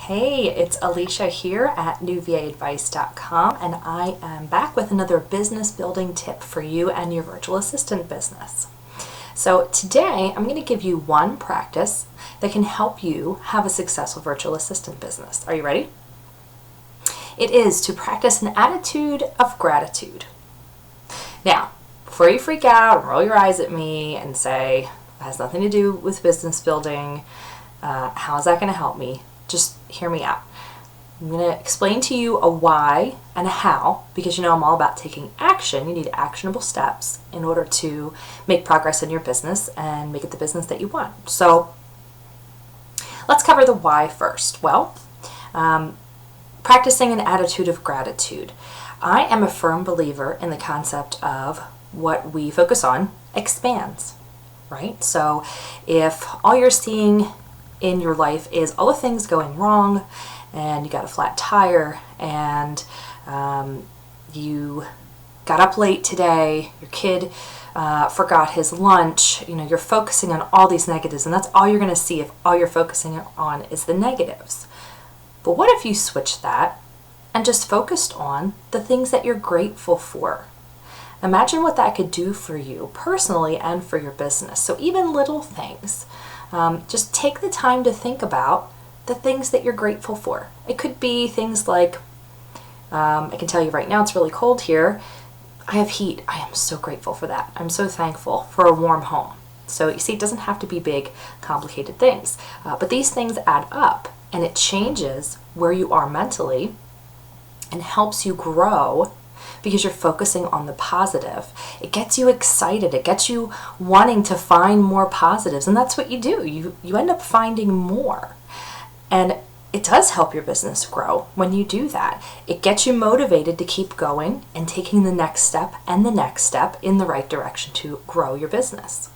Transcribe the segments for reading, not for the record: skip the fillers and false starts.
Hey, it's Alicia here at newvaadvice.com, and I am back with another business building tip for you and your virtual assistant business. So today I'm going to give you one practice that can help you have a successful virtual assistant business. Are you ready? It is to practice an attitude of gratitude. Now, before you freak out and roll your eyes at me and say, it has nothing to do with business building, how is that going to help me? Just hear me out. I'm going to explain to you a why and a how, because you know I'm all about taking action. You need actionable steps in order to make progress in your business and make it the business that you want. So let's cover the why first. Well, practicing an attitude of gratitude. I am a firm believer in the concept of what we focus on expands, right? So if all you're seeing in your life is all the things going wrong, and you got a flat tire, and you got up late today, your kid forgot his lunch, you're focusing on all these negatives, and that's all you're going to see if all you're focusing on is the negatives. But what if you switched that and just focused on the things that you're grateful for? Imagine what that could do for you personally and for your business. So even little things. Just take the time to think about the things that you're grateful for. It could be things like, I can tell you right now it's really cold here. I have heat. I am so grateful for that. I'm so thankful for a warm home. So you see, it doesn't have to be big, complicated things. But these things add up, and it changes where you are mentally and helps you grow because you're focusing on the positive. It gets you excited. It gets you wanting to find more positives. And that's what you do. You end up finding more. And it does help your business grow when you do that. It gets you motivated to keep going and taking the next step and the next step in the right direction to grow your business.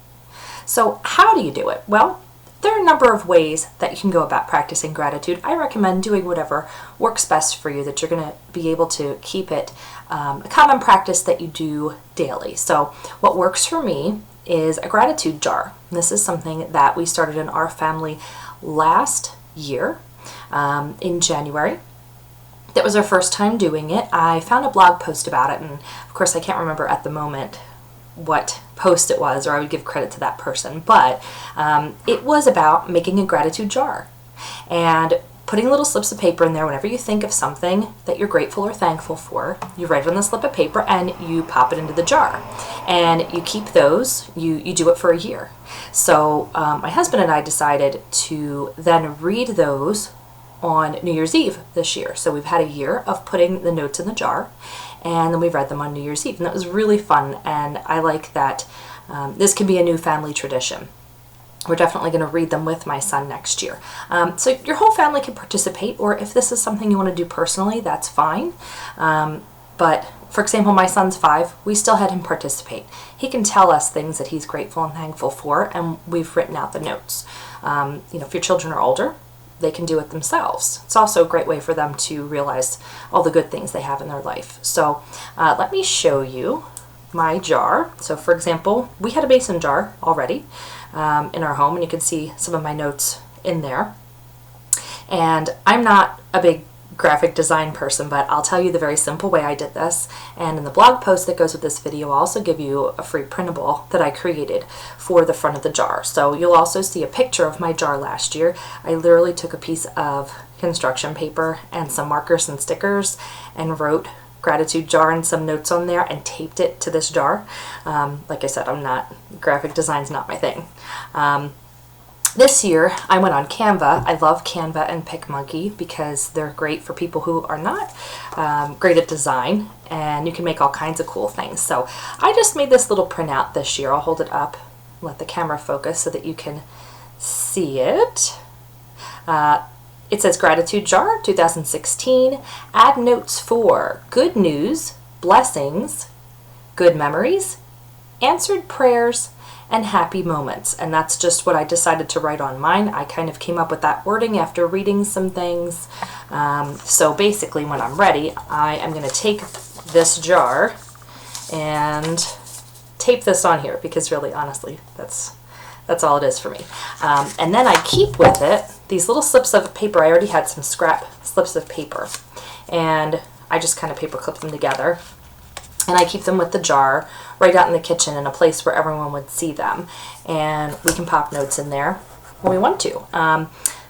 So how do you do it? Well, there are a number of ways that you can go about practicing gratitude. I recommend doing whatever works best for you, that you're going to be able to keep it a common practice that you do daily. So what works for me is a gratitude jar. This is something that we started in our family last year in January. That was our first time doing it. I found a blog post about it, and of course I can't remember at the moment what post it was, or I would give credit to that person, but it was about making a gratitude jar and putting little slips of paper in there. Whenever you think of something that you're grateful or thankful for, you write it on the slip of paper and you pop it into the jar, and you keep those. You do it for a year. So my husband and I decided to then read those on New Year's Eve this year. So we've had a year of putting the notes in the jar, and then we read them on New Year's Eve, and that was really fun. And I like that this can be a new family tradition. We're definitely going to read them with my son next year. So your whole family can participate, or if this is something you want to do personally, that's fine. But for example, my son's 5. We still had him participate. He can tell us things that he's grateful and thankful for, and we've written out the notes. If your children are older, they can do it themselves. It's also a great way for them to realize all the good things they have in their life. So let me show you my jar. So for example, we had a mason jar already in our home, and you can see some of my notes in there. And I'm not a big graphic design person, but I'll tell you the very simple way I did this. And in the blog post that goes with this video, I'll also give you a free printable that I created for the front of the jar. So you'll also see a picture of my jar last year. I literally took a piece of construction paper and some markers and stickers and wrote gratitude jar and some notes on there and taped it to this jar. Like I said, graphic design's not my thing. This year, I went on Canva. I love Canva and PicMonkey because they're great for people who are not great at design, and you can make all kinds of cool things. So I just made this little printout this year. I'll hold it up, let the camera focus so that you can see it. It says Gratitude Jar 2016. Add notes for good news, blessings, good memories, answered prayers, and happy moments. And that's just what I decided to write on mine. I kind of came up with that wording after reading some things. So basically when I'm ready, I am going to take this jar and tape this on here, because really honestly that's all it is for me. And then I keep with it these little slips of paper. I already had some scrap slips of paper, and I just kind of paper clip them together. And I keep them with the jar right out in the kitchen in a place where everyone would see them. And we can pop notes in there when we want to.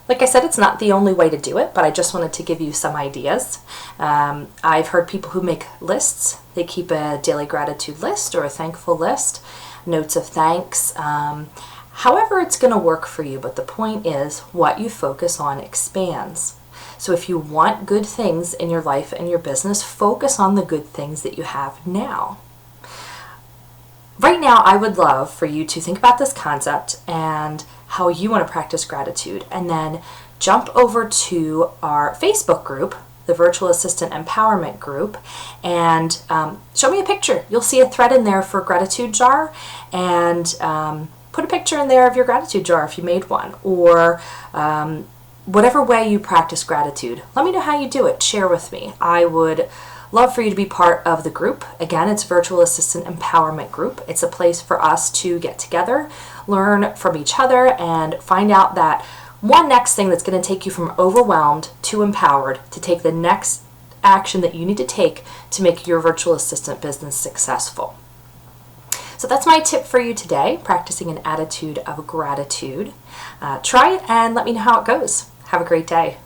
Like I said, it's not the only way to do it, but I just wanted to give you some ideas. I've heard people who make lists. They keep a daily gratitude list or a thankful list, notes of thanks. However it's going to work for you, but the point is what you focus on expands. So if you want good things in your life and your business, focus on the good things that you have now. Right now, I would love for you to think about this concept and how you want to practice gratitude, and then jump over to our Facebook group, the Virtual Assistant Empowerment Group, and show me a picture. You'll see a thread in there for gratitude jar, and put a picture in there of your gratitude jar if you made one, or whatever way you practice gratitude. Let me know how you do it. Share with me. I would love for you to be part of the group. Again, it's Virtual Assistant Empowerment Group. It's a place for us to get together, learn from each other, and find out that one next thing that's going to take you from overwhelmed to empowered to take the next action that you need to take to make your virtual assistant business successful. So that's my tip for you today, practicing an attitude of gratitude. Try it and let me know how it goes. Have a great day.